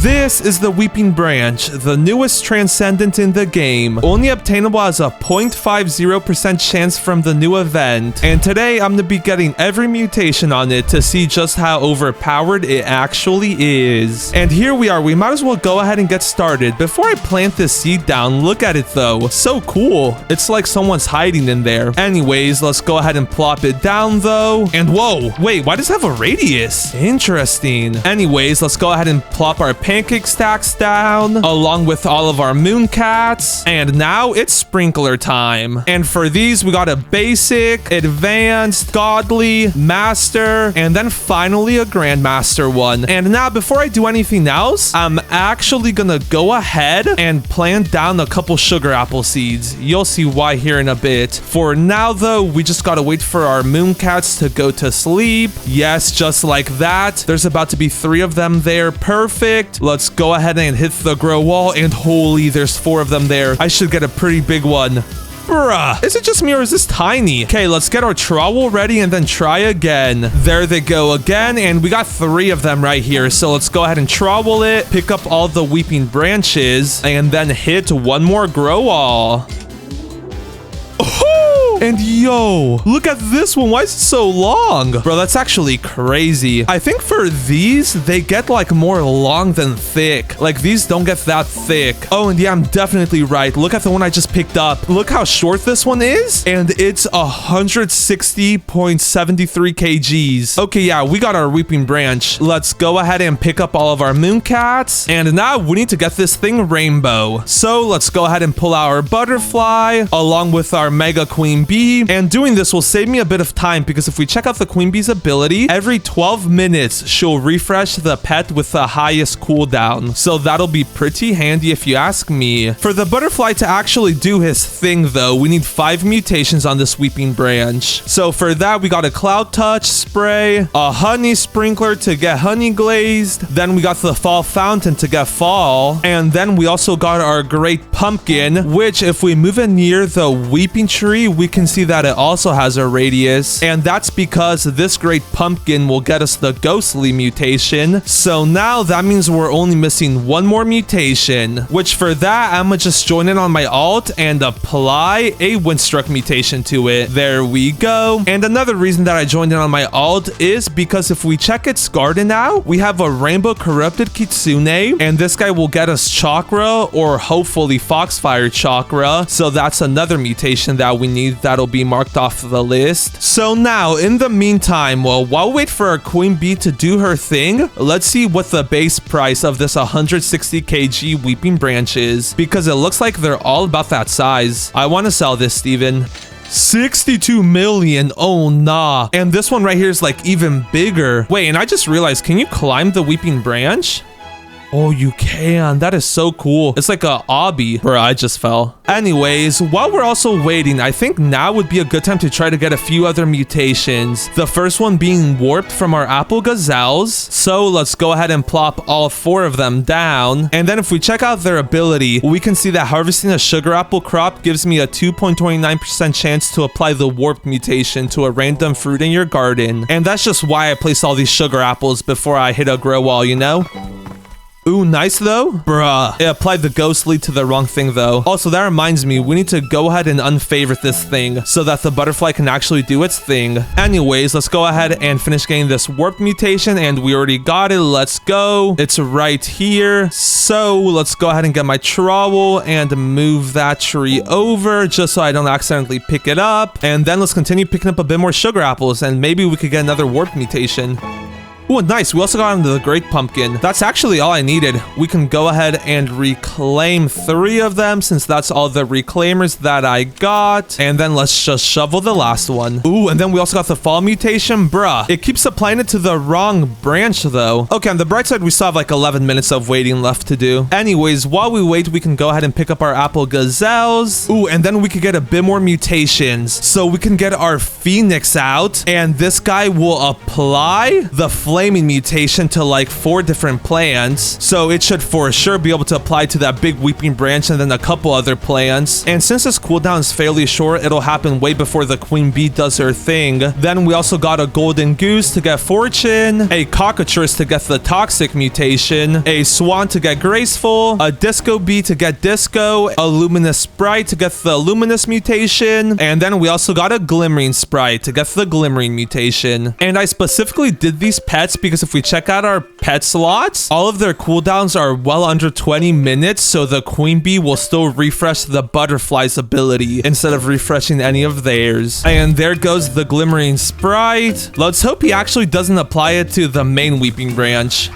This is the Weeping Branch, the newest transcendent in the game, only obtainable as a 0.50% chance from the new event, and today I'm going to be getting every mutation on it to see just how overpowered it actually is. And here we are, we might as well go ahead and get started. Before I plant this seed down, look at it though, so cool. It's like someone's hiding in there. Anyways, let's go ahead and plop it down though, and whoa, wait, why does it have a radius? Interesting. Anyways, let's go ahead and plop our pancake stacks down along with all of our moon cats, and now it's sprinkler time. And for these we got a basic, advanced, godly, master, and then finally a grandmaster one. And now before I do anything else, I'm actually gonna go ahead and plant down a couple sugar apple seeds. You'll see why here in a bit. For now though, we just gotta wait for our moon cats to go to sleep. Yes, just like that. There's about to be 3 of them there. Perfect. Let's go ahead and hit the grow wall, and holy, there's 4 of them there. I should get a pretty big one. Bruh, is it just me or is this tiny? Okay, let's get our trowel ready and then try again. There they go again, and we got 3 of them right here. So let's go ahead and trowel it, pick up all the weeping branches, and then hit one more grow wall. And yo, look at this one. Why is it so long? Bro, that's actually crazy. I think for these, they get like more long than thick. Like these don't get that thick. Oh, and yeah, I'm definitely right. Look at the one I just picked up. Look how short this one is. And it's 160.73 kgs. Okay, yeah, we got our weeping branch. Let's go ahead and pick up all of our moon cats. And now we need to get this thing rainbow. So let's go ahead and pull out our butterfly along with our mega queen bee, and doing this will save me a bit of time because if we check out the queen bee's ability, every 12 minutes she'll refresh the pet with the highest cooldown, so that'll be pretty handy if you ask me. For the butterfly to actually do his thing though, we need 5 mutations on this weeping branch. So for that, we got a cloud touch spray, a honey sprinkler to get honey glazed, then we got the fall fountain to get fall, and then we also got our great pumpkin, which if we move it near the weeping tree, we can see that it also has a radius, and that's because this great pumpkin will get us the ghostly mutation. So now that means we're only missing 1 more mutation, which for that I'm gonna just join in on my alt and apply a windstruck mutation to it. There we go. And another reason that I joined in on my alt is because if we check its garden now, we have a rainbow corrupted kitsune, and this guy will get us chakra or hopefully foxfire chakra, so that's another mutation that we need that'll be marked off the list. So now in the meantime, well, while we wait for our queen bee to do her thing, let's see what the base price of this 160 kg weeping branch is, because it looks like they're all about that size. I want to sell this, Steven. 62 million. Oh nah. And this one right here is like even bigger. Wait, and I just realized, can you climb the weeping branch? Oh, you can. That is so cool. It's like a obby where I just fell. Anyways, while we're also waiting, I think now would be a good time to try to get a few other mutations. The first one being warped from our apple gazelles. So let's go ahead and plop all 4 of them down. And then if we check out their ability, we can see that harvesting a sugar apple crop gives me a 2.29% chance to apply the warped mutation to a random fruit in your garden. And that's just why I placed all these sugar apples before I hit a grow wall, you know? Ooh, nice though. Bruh. It applied the ghostly to the wrong thing though. Also, that reminds me, we need to go ahead and unfavorite this thing so that the butterfly can actually do its thing. Anyways, let's go ahead and finish getting this warp mutation, and we already got it. Let's go. It's right here. So let's go ahead and get my trowel and move that tree over just so I don't accidentally pick it up. And then let's continue picking up a bit more sugar apples, and maybe we could get another warp mutation. Ooh, nice. We also got into the great pumpkin. That's actually all I needed. We can go ahead and reclaim 3 of them since that's all the reclaimers that I got. And then let's just shovel the last one. Ooh, and then we also got the fall mutation. Bruh, it keeps applying it to the wrong branch though. Okay, on the bright side, we still have like 11 minutes of waiting left to do. Anyways, while we wait, we can go ahead and pick up our apple gazelles. Ooh, and then we could get a bit more mutations. So we can get our phoenix out, and this guy will apply the flame flaming mutation to like 4 different plants. So it should for sure be able to apply to that big weeping branch and then a couple other plants. And since this cooldown is fairly short, it'll happen way before the queen bee does her thing. Then we also got a golden goose to get fortune, a cockatrice to get the toxic mutation, a swan to get graceful, a disco bee to get disco, a luminous sprite to get the luminous mutation, and then we also got a glimmering sprite to get the glimmering mutation. And I specifically did these pets because if we check out our pet slots, all of their cooldowns are well under 20 minutes, so the queen bee will still refresh the butterfly's ability instead of refreshing any of theirs. And there goes the glimmering sprite. Let's hope he actually doesn't apply it to the main weeping branch.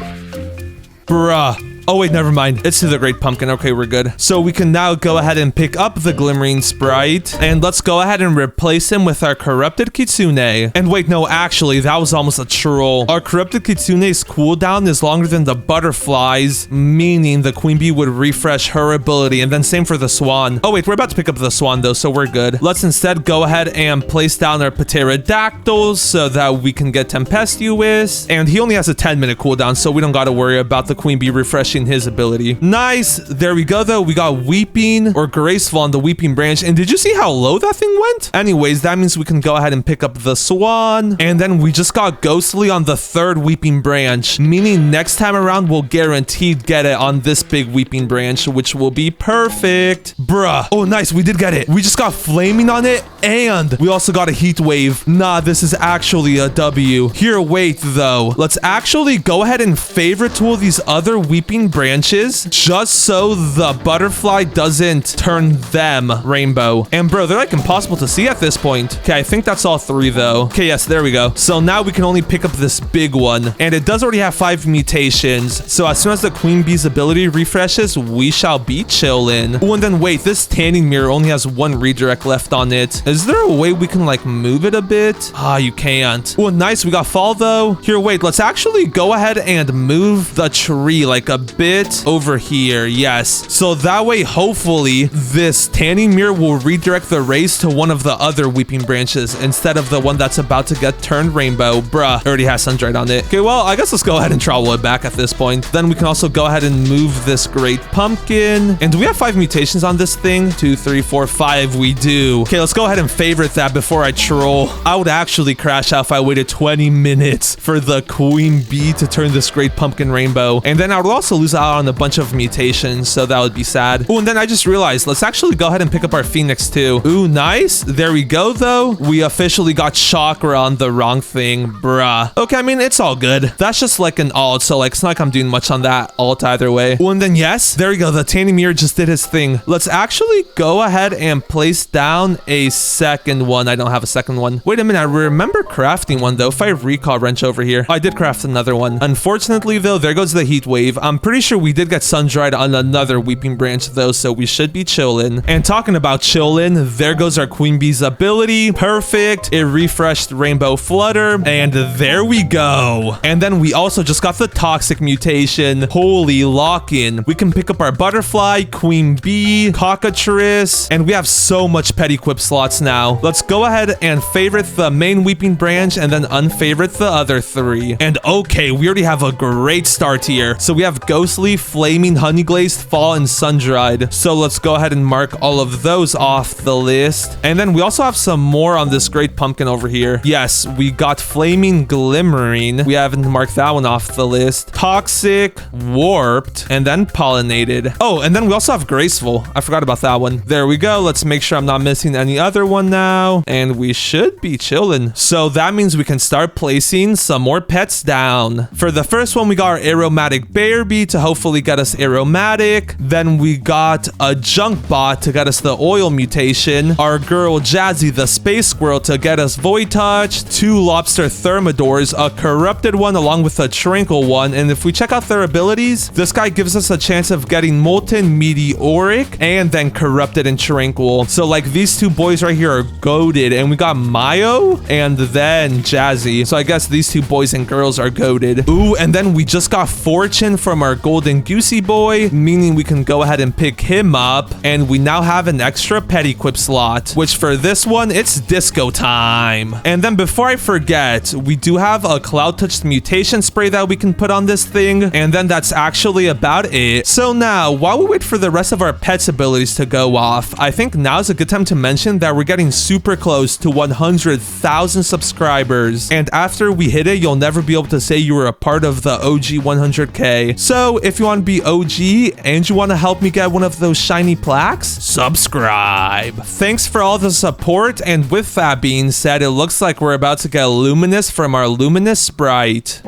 Bruh. Oh wait, never mind. It's to the great pumpkin. Okay, we're good. So we can now go ahead and pick up the glimmering sprite, and let's go ahead and replace him with our corrupted kitsune. And wait, no, actually, that was almost a troll. Our corrupted kitsune's cooldown is longer than the butterflies, meaning the queen bee would refresh her ability, and then same for the swan. Oh wait, we're about to pick up the swan though, so we're good. Let's instead go ahead and place down our pterodactyls so that we can get tempestuous, and he only has a 10-minute cooldown, so we don't got to worry about the queen bee refreshing his ability. Nice. There we go though. We got weeping or graceful on the weeping branch. And did you see how low that thing went? Anyways, that means we can go ahead and pick up the swan. And then we just got ghostly on the 3rd weeping branch, meaning next time around we'll guaranteed get it on this big weeping branch, which will be perfect. Bruh. Oh, nice. We did get it. We just got flaming on it, and we also got a heat wave. Nah, this is actually a W. Here, wait though. Let's actually go ahead and favorite tool these other weeping branches just so the butterfly doesn't turn them rainbow. And bro, they're like impossible to see at this point. Okay, I think that's all 3 though. Okay, yes, there we go. So now we can only pick up this big one, and it does already have 5 mutations. So as soon as the queen bee's ability refreshes, we shall be chillin'. Oh, and then wait, this tanning mirror only has 1 redirect left on it. Is there a way we can like move it a bit? Ah, you can't. Oh, nice. We got fall though. Here, wait, let's actually go ahead and move the tree like a bit over here. Yes, so that way hopefully this tanning mirror will redirect the rays to one of the other weeping branches instead of the one that's about to get turned rainbow. Bruh, already has sun-dried on it. Okay, well, I guess let's go ahead and trowel it back at this point. Then we can also go ahead and move this great pumpkin. And do we have 5 mutations on this thing? 2, 3, 4, 5. We do. Okay, let's go ahead and favorite that before I troll. I would actually crash out if I waited 20 minutes for the queen bee to turn this great pumpkin rainbow. And then I would also lose out on a bunch of mutations, so that would be sad. Oh, and then I just realized, let's actually go ahead and pick up our phoenix too. Ooh, nice. There we go though. We officially got chakra on the wrong thing. Bruh. Okay, I mean, it's all good. That's just like an alt, so like it's not like I'm doing much on that alt either way. Oh, and then yes, there we go. The tanning mirror just did his thing. Let's actually go ahead and place down a second one. I don't have a second one. Wait a minute, I remember crafting one though. If I recall wrench over here, I did craft another one. Unfortunately though, there goes the heat wave. I'm pretty sure we did get sun-dried on another weeping branch though, so we should be chillin'. And talking about chillin', there goes our queen bee's ability. Perfect. It refreshed rainbow flutter, and there we go. And then we also just got the toxic mutation. Holy lock-in. We can pick up our butterfly, queen bee, cockatrice, and we have so much pet equip slots now. Let's go ahead and favorite the main weeping branch and then unfavorite the other 3. And okay, we already have a great start here. So we have ghostly, flaming, honey glazed, fall, and sun-dried. So let's go ahead and mark all of those off the list. And then we also have some more on this great pumpkin over here. Yes, we got flaming, glimmering. We haven't marked that one off the list. Toxic, warped, and then pollinated. Oh, and then we also have graceful. I forgot about that one. There we go. Let's make sure I'm not missing any other one now. And we should be chilling. So that means we can start placing some more pets down. For the first one, we got our aromatic bear bee to hopefully get us aromatic. Then we got a junk bot to get us the oil mutation. Our girl Jazzy the space squirrel to get us void touch. 2 lobster thermidors, a corrupted one along with a tranquil one. And if we check out their abilities, this guy gives us a chance of getting molten, meteoric, and then corrupted and tranquil. So like these 2 boys right here are goated, and we got Mayo and then Jazzy. So I guess these 2 boys and girls are goated. Ooh, and then we just got fortune from our golden goosey boy, meaning we can go ahead and pick him up. And we now have an extra pet equip slot, which for this one, it's disco time. And then before I forget, we do have a cloud touched mutation spray that we can put on this thing. And then that's actually about it. So now, while we wait for the rest of our pets abilities to go off, I think now's a good time to mention that we're getting super close to 100,000 subscribers. And after we hit it, you'll never be able to say you were a part of the OG 100K. So if you want to be OG and you want to help me get one of those shiny plaques, subscribe. Thanks for all the support. And with that being said, it looks like we're about to get Luminous from our Luminous Sprite.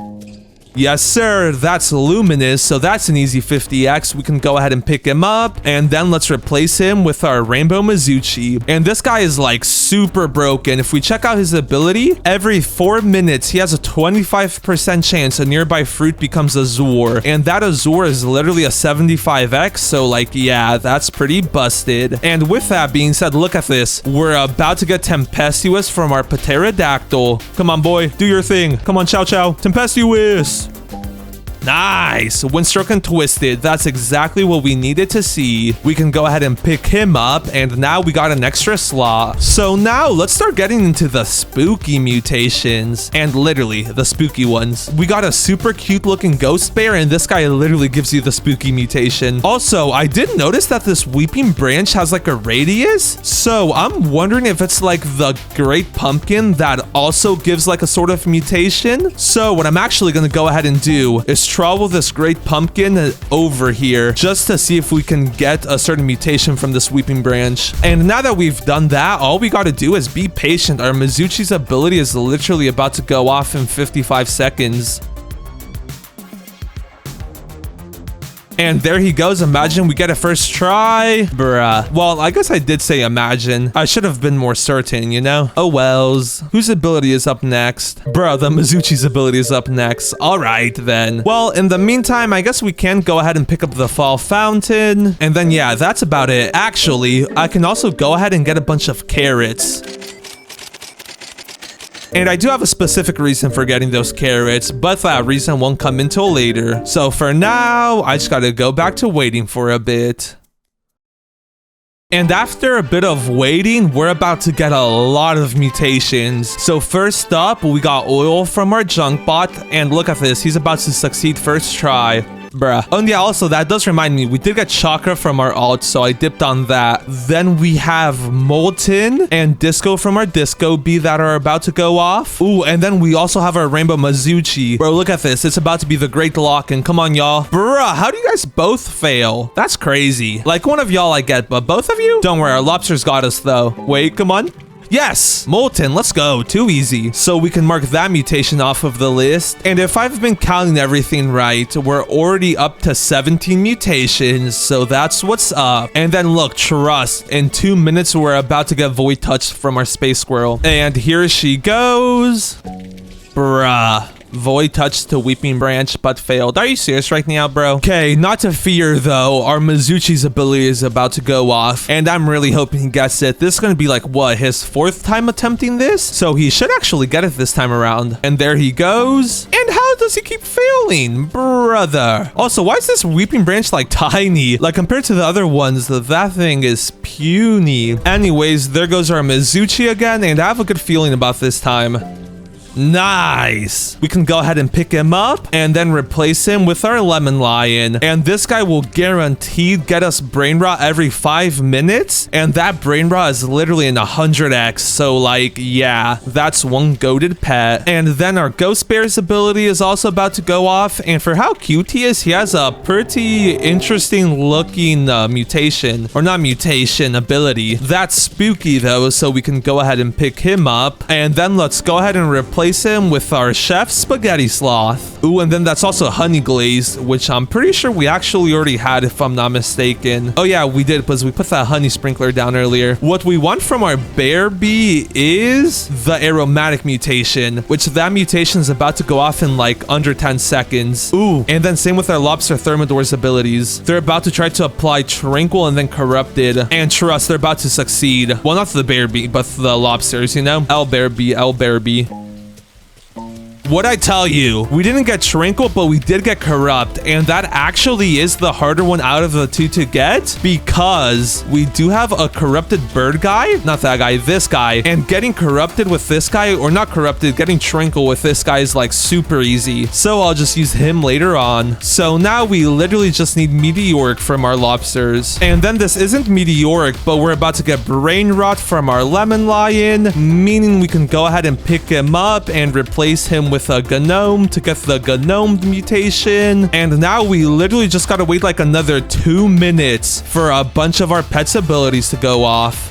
Yes, sir, that's Luminous, so that's an easy 50x. We can go ahead and pick him up, and then let's replace him with our Rainbow Mizuchi. And this guy is like super broken. If we check out his ability, every 4 minutes, he has a 25% chance a nearby fruit becomes Azure. And that Azure is literally a 75x, so like, yeah, that's pretty busted. And with that being said, look at this. We're about to get Tempestuous from our Pterodactyl. Come on, boy, do your thing. Come on, chow chow. Tempestuous. Nice. Windstroke and Twisted. That's exactly what we needed to see. We can go ahead and pick him up, and now we got an extra slot. So now let's start getting into the spooky mutations, and literally the spooky ones. We got a super cute looking ghost bear, and this guy literally gives you the spooky mutation. Also, I did notice that this weeping branch has like a radius, so I'm wondering if it's like the great pumpkin that also gives like a sort of mutation. So what I'm actually going to go ahead and do is travel this great pumpkin over here just to see if we can get a certain mutation from this weeping branch. And now that we've done that, all we got to do is be patient. Our Mizuchi's ability is literally about to go off in 55 seconds. And there he goes. Imagine we get a first try. Bruh. Well, I guess I did say imagine. I should have been more certain, you know? Oh wells. Whose ability is up next? Bruh, the Mizuchi's ability is up next. All right, then. Well, in the meantime, I guess we can go ahead and pick up the Fall Fountain. And then, yeah, that's about it. Actually, I can also go ahead and get a bunch of carrots. And I do have a specific reason for getting those carrots, but that reason won't come until later. So for now, I just gotta go back to waiting for a bit. And after a bit of waiting, we're about to get a lot of mutations. So first up, we got Oil from our junk bot, and look at this, he's about to succeed first try. Bruh. Oh, and yeah, also, that does remind me, we did get Chakra from our alt, so I dipped on that. Then we have Molten and Disco from our Disco Bee that are about to go off. Ooh, and then we also have our Rainbow Mizuchi. Bro, look at this. It's about to be the Great Lock-in. Come on, y'all. Bruh, how do you guys both fail? That's crazy. Like, one of y'all I get, but both of you? Don't worry, our lobsters got us, though. Wait, come on. Yes, Molten, let's go. Too easy. So we can mark that mutation off of the list. And if I've been counting everything right, we're already up to 17 mutations. So that's what's up. And then look, trust. In 2 minutes, we're about to get Void Touched from our Space Squirrel. And here she goes. Bruh. Void touched to Weeping Branch, but failed. Are you serious right now, bro? Okay, not to fear, though. Our Mizuchi's ability is about to go off, and I'm really hoping he gets it. This is going to be like, what, his 4th time attempting this? So he should actually get it this time around. And there he goes. And how does he keep failing? Brother. Also, why is this Weeping Branch, like, tiny? Like, compared to the other ones, that thing is puny. Anyways, there goes our Mizuchi again, and I have a good feeling about this time. Nice. We can go ahead and pick him up and then replace him with our Lemon Lion. And this guy will guaranteed get us Brain Rot every 5 minutes. And that Brain Rot is literally in 100x. So like, yeah, that's one goated pet. And then our Ghost Bear's ability is also about to go off. And for how cute he is, he has a pretty interesting looking mutation. Or not mutation, ability. That's spooky though, so we can go ahead and pick him up. And then let's go ahead and replace him with our Chef Spaghetti Sloth. Ooh, and then that's also Honey Glaze, which I'm pretty sure we actually already had if I'm not mistaken. Oh yeah, we did, because we put that Honey Sprinkler down earlier. What we want from our Bear Bee is the Aromatic mutation, which that mutation is about to go off in like under 10 seconds. Ooh, and then same with our Lobster Thermidor's abilities. They're about to try to apply Tranquil and then Corrupted. And trust, they're about to succeed. Well, not the Bear Bee, but the Lobsters, you know? L Bear Bee, L Bear Bee. What'd I tell you? We didn't get Trinkle, but we did get Corrupt, and that actually is the harder one out of the two to get because we do have a corrupted bird guy, not that guy, this guy, and getting corrupted with this guy, or not corrupted, getting Trinkle with this guy is like super easy. So I'll just use him later on. So now we literally just need Meteoric from our lobsters. And then this isn't Meteoric, but we're about to get Brain Rot from our Lemon Lion, meaning we can go ahead and pick him up and replace him with a Gnome to get the Gnome mutation. And now we literally just gotta wait like another 2 minutes for a bunch of our pets' abilities to go off.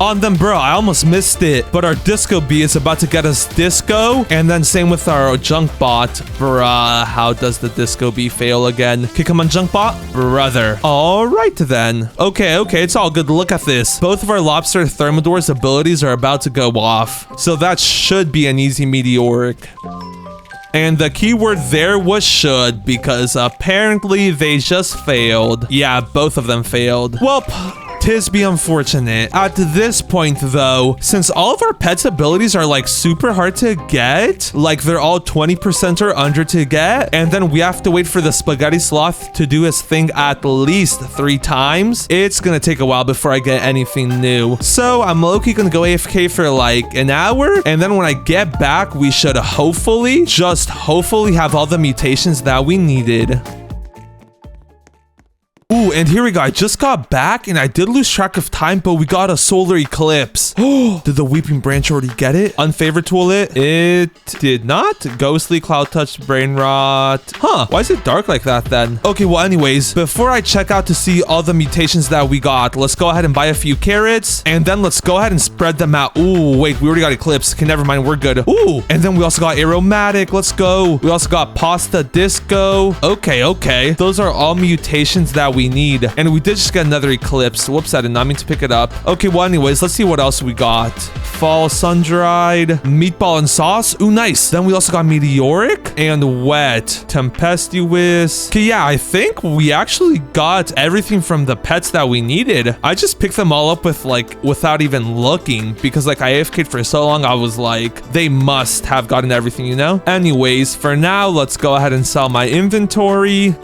On them, bro, I almost missed it. But our Disco Bee is about to get us Disco. And then same with our Junk Bot. Bruh, how does the Disco Bee fail again? Okay, come on, Junk Bot. Brother. All right, then. Okay, it's all good. Look at this. Both of our Lobster Thermidor's abilities are about to go off. So that should be an easy Meteoric. And the keyword there was should, because apparently they just failed. Yeah, both of them failed. Well, tis be unfortunate. At this point, though, since all of our pets' abilities are like super hard to get, like they're all 20% or under to get, and then we have to wait for the Spaghetti Sloth to do his thing at least 3 times, it's gonna take a while before I get anything new. So I'm low-key gonna go AFK for like an hour, and then when I get back, we should hopefully, just hopefully, have all the mutations that we needed. Ooh, and here we go. I just got back and I did lose track of time, but we got a solar eclipse. Oh, did the Weeping Branch already get it? Unfavored tool it? It did not. Ghostly, Cloud Touch, Brain Rot. Huh, why is it dark like that then? Okay, well anyways, before I check out to see all the mutations that we got, let's go ahead and buy a few carrots and then let's go ahead and spread them out. Ooh, wait, we already got eclipse. Okay, never mind, we're good. Ooh, and then we also got aromatic. Let's go. We also got pasta disco. Okay. Those are all mutations that we need, and we did just get another eclipse. Whoops, I did not mean to pick it up. Okay, well anyways, let's see what else we got. Fall, sun-dried, meatball and sauce. Ooh, nice. Then we also got meteoric and wet, tempestuous. Okay, yeah, I think we actually got everything from the pets that we needed. I just picked them all up with like without even looking, because like I AFK'd for so long, I was like, they must have gotten everything, you know? Anyways, for now, let's go ahead and sell my inventory.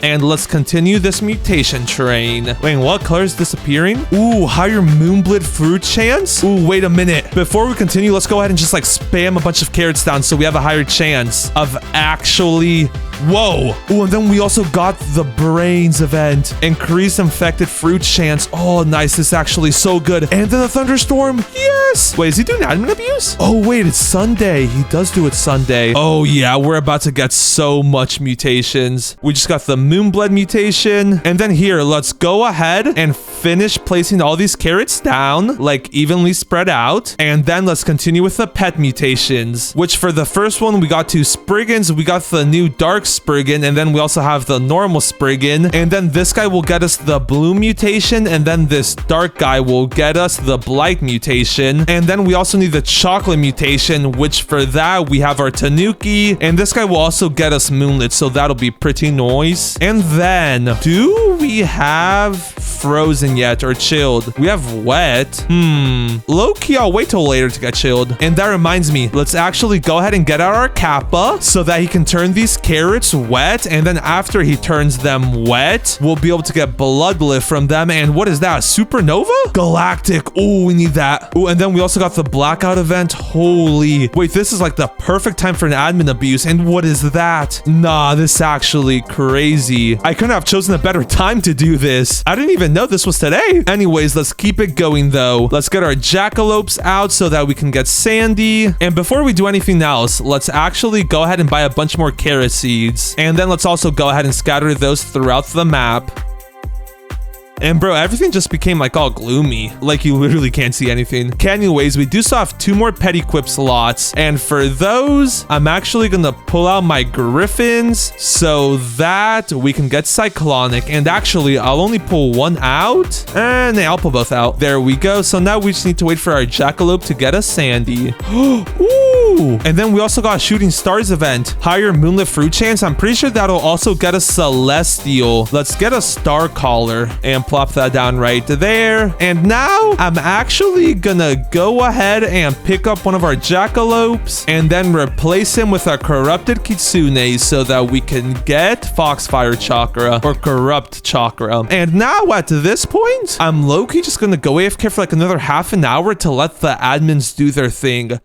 And let's continue this mutation train. Wait, what color is disappearing? Ooh, higher moonblit fruit chance? Ooh, wait a minute. Before we continue, let's go ahead and just like spam a bunch of carrots down so we have a higher chance of actually... Whoa. Ooh, and then we also got the brains event. Increase infected fruit chance. Oh, nice. This is actually so good. And then the thunderstorm. Yes. Wait, is he doing admin abuse? Oh, wait, it's Sunday. He does do it Sunday. Oh, yeah, we're about to get so much mutations. We just got the Moonblood mutation. And then here, let's go ahead and finish placing all these carrots down, like evenly spread out. And then let's continue with the pet mutations, which for the first one, we got 2 Spriggans. We got the new Dark Spriggan, and then we also have the normal Spriggan. And then this guy will get us the blue mutation, and then this dark guy will get us the blight mutation. And then we also need the chocolate mutation, which for that, we have our Tanuki. And this guy will also get us Moonlit, so that'll be pretty nice. And then, do we have frozen yet or chilled? We have wet. Low-key, I'll wait till later to get chilled. And that reminds me, let's actually go ahead and get out our Kappa so that he can turn these carrots wet. And then after he turns them wet, we'll be able to get Bloodlift from them. And what is that? Supernova? Galactic. Oh, we need that. Oh, and then we also got the Blackout event. Holy. Wait, this is like the perfect time for an admin abuse. And what is that? Nah, this is actually crazy. I couldn't have chosen a better time to do this. I didn't even know this was today. Anyways, let's keep it going though. Let's get our jackalopes out so that we can get Sandy. And before we do anything else, let's actually go ahead and buy a bunch more carrot seeds. And then let's also go ahead and scatter those throughout the map. And bro, everything just became like all gloomy. Like you literally can't see anything. Okay, anyways, we do still have 2 more pet equip slots. And for those, I'm actually gonna pull out my Griffins so that we can get Cyclonic. And actually, I'll only pull 1 out. And I'll pull both out. There we go. So now we just need to wait for our Jackalope to get us Sandy. Ooh, Ooh, and then we also got a Shooting Stars event. Higher Moonlit Fruit chance. I'm pretty sure that'll also get a Celestial. Let's get a Star Collar and plop that down right there. And now I'm actually gonna go ahead and pick up one of our Jackalopes and then replace him with a Corrupted Kitsune so that we can get Foxfire Chakra or Corrupt Chakra. And now at this point, I'm low-key just gonna go AFK for like another half an hour to let the admins do their thing.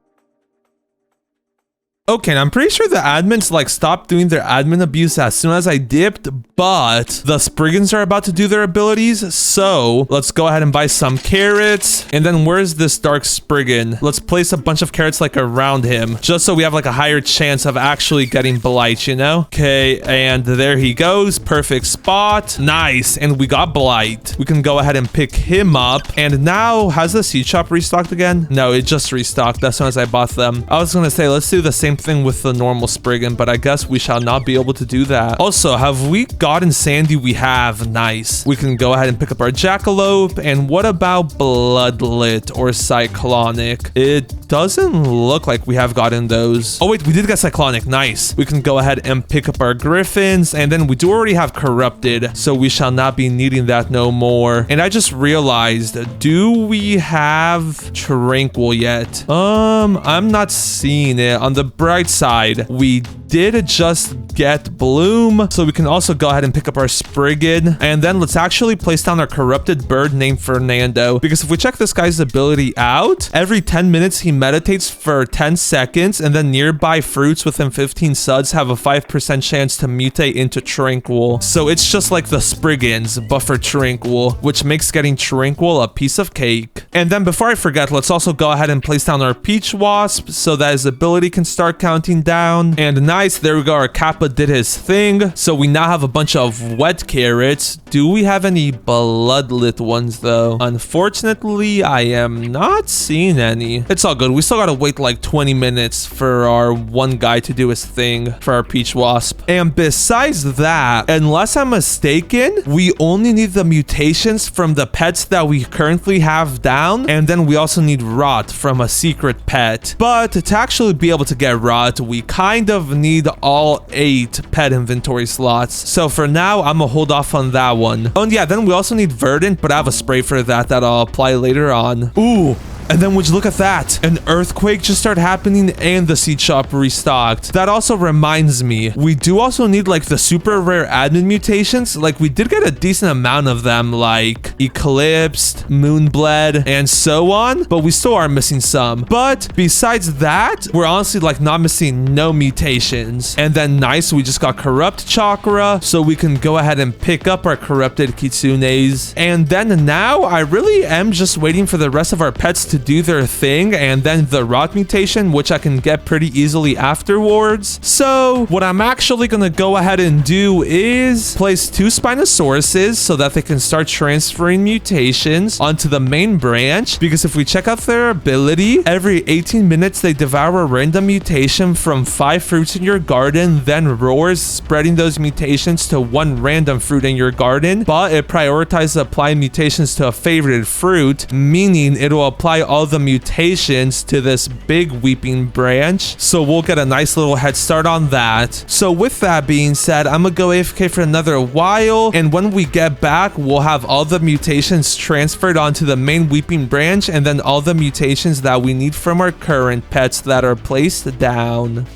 Okay, and I'm pretty sure the admins like stopped doing their admin abuse as soon as I dipped, but the Spriggans are about to do their abilities, so let's go ahead and buy some carrots. And then where's this Dark Spriggan? Let's place a bunch of carrots like around him, just so we have like a higher chance of actually getting Blight, you know? Okay, and there he goes. Perfect spot. Nice, and we got Blight. We can go ahead and pick him up. And now, has the seed shop restocked again? No, it just restocked as soon as I bought them. I was gonna say, let's do the same thing with the normal Spriggan, but I guess we shall not be able to do that. Also, have we gotten Sandy? We have. Nice. We can go ahead and pick up our Jackalope. And what about Bloodlit or Cyclonic? It doesn't look like we have gotten those. Oh wait, we did get Cyclonic. Nice. We can go ahead and pick up our Griffins, and then we do already have Corrupted, so we shall not be needing that no more. And I just realized, do we have Tranquil yet? I'm not seeing it. On the bright side, we did just get Bloom, so we can also go ahead and pick up our Spriggan. And then let's actually place down our Corrupted Bird named Fernando, because if we check this guy's ability out, every 10 minutes he meditates for 10 seconds, and then nearby fruits within 15 suds have a 5% chance to mutate into Tranquil. So it's just like the Spriggans, but for Tranquil, which makes getting Tranquil a piece of cake. And then before I forget, let's also go ahead and place down our Peach Wasp so that his ability can start counting down. And nice, there we go. Our Kappa did his thing. So we now have a bunch of wet carrots. Do we have any bloodlit ones though? Unfortunately, I am not seeing any. It's all good. We still gotta wait like 20 minutes for our one guy to do his thing for our Peach Wasp. And besides that, unless I'm mistaken, we only need the mutations from the pets that we currently have down. And then we also need Rot from a secret pet. But to actually be able to get Rot, we kind of need all 8 pet inventory slots. So for now, I'm gonna hold off on that one. Oh, and yeah, then we also need Verdant, but I have a spray for that I'll apply later on. Ooh. And then would you look at that? An earthquake just started happening and the seed shop restocked. That also reminds me, we do also need like the super rare admin mutations. Like we did get a decent amount of them, like Eclipsed, Moonbled, and so on, but we still are missing some. But besides that, we're honestly like not missing no mutations. And then nice, we just got Corrupt Chakra, so we can go ahead and pick up our Corrupted Kitsunes. And then now I really am just waiting for the rest of our pets to do their thing, and then the Rot mutation, which I can get pretty easily afterwards. So what I'm actually gonna go ahead and do is place 2 Spinosauruses so that they can start transferring mutations onto the main branch, because if we check out their ability, every 18 minutes they devour a random mutation from 5 fruits in your garden, then roars, spreading those mutations to 1 random fruit in your garden, but it prioritizes applying mutations to a favorite fruit, meaning it will apply all the mutations to this big weeping branch. So we'll get a nice little head start on that. So with that being said, I'm gonna go AFK for another while, and when we get back, we'll have all the mutations transferred onto the main weeping branch, and then all the mutations that we need from our current pets that are placed down.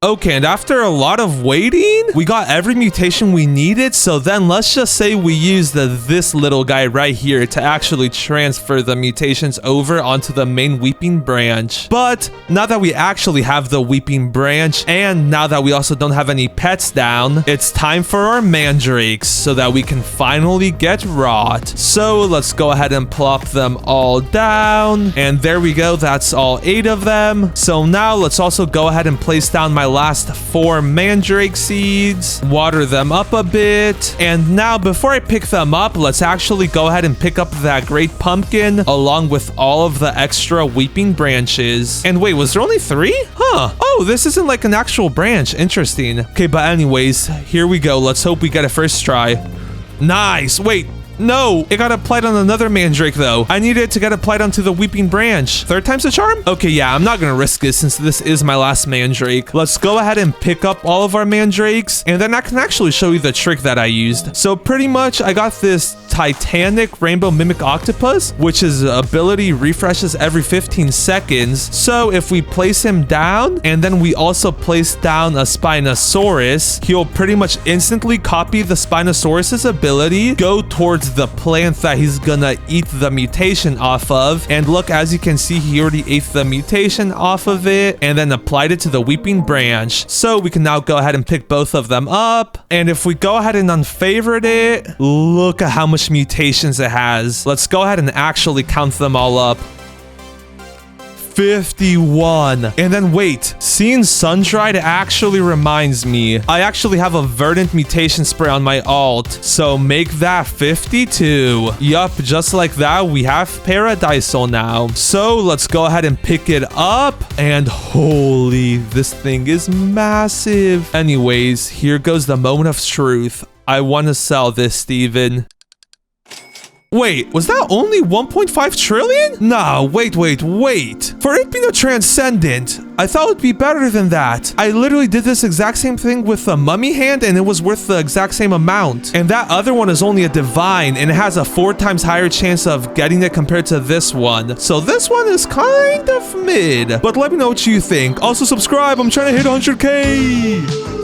Okay, and after a lot of waiting, we got every mutation we needed. So then let's just say we used this little guy right here to actually transfer the mutations over onto the main weeping branch. But now that we actually have the weeping branch, and now that we also don't have any pets down, it's time for our mandrakes so that we can finally get Rot. So let's go ahead and plop them all down. And there we go. That's all 8 of them. So now let's also go ahead and place down my last 4 mandrake seeds, water them up a bit, and now before I pick them up, let's actually go ahead and pick up that great pumpkin along with all of the extra weeping branches. And wait, was there only 3? Huh. Oh, this isn't like an actual branch. Interesting. Okay, but anyways, here we go. Let's hope we get it first try. Nice. Wait. No, it got applied on another mandrake though. I needed it to get applied onto the weeping branch. Third time's the charm? Okay, yeah, I'm not gonna risk it since this is my last mandrake. Let's go ahead and pick up all of our mandrakes, and then I can actually show you the trick that I used. So pretty much I got this Titanic Rainbow Mimic Octopus, which his ability refreshes every 15 seconds. So if we place him down and then we also place down a Spinosaurus, he'll pretty much instantly copy the Spinosaurus's ability, go towards the plant that he's gonna eat the mutation off of. And look, as you can see, he already ate the mutation off of it and then applied it to the weeping branch. So we can now go ahead and pick both of them up. And if we go ahead and unfavorite it, look at how much mutations it has. Let's go ahead and actually count them all up. 51. And then wait, seeing sun-dried actually reminds me, I actually have a verdant mutation spray on my alt, so make that 52. Yup, just like that, we have paradisal now. So let's go ahead and pick it up, and holy, this thing is massive. Anyways, here goes the moment of truth. I want to sell this, Steven. Wait, was that only 1.5 trillion? Nah, wait. For it being a transcendent, I thought it would be better than that. I literally did this exact same thing with the mummy hand and it was worth the exact same amount. And that other one is only a divine and it has a 4 times higher chance of getting it compared to this one. So this one is kind of mid. But let me know what you think. Also subscribe, I'm trying to hit 100K.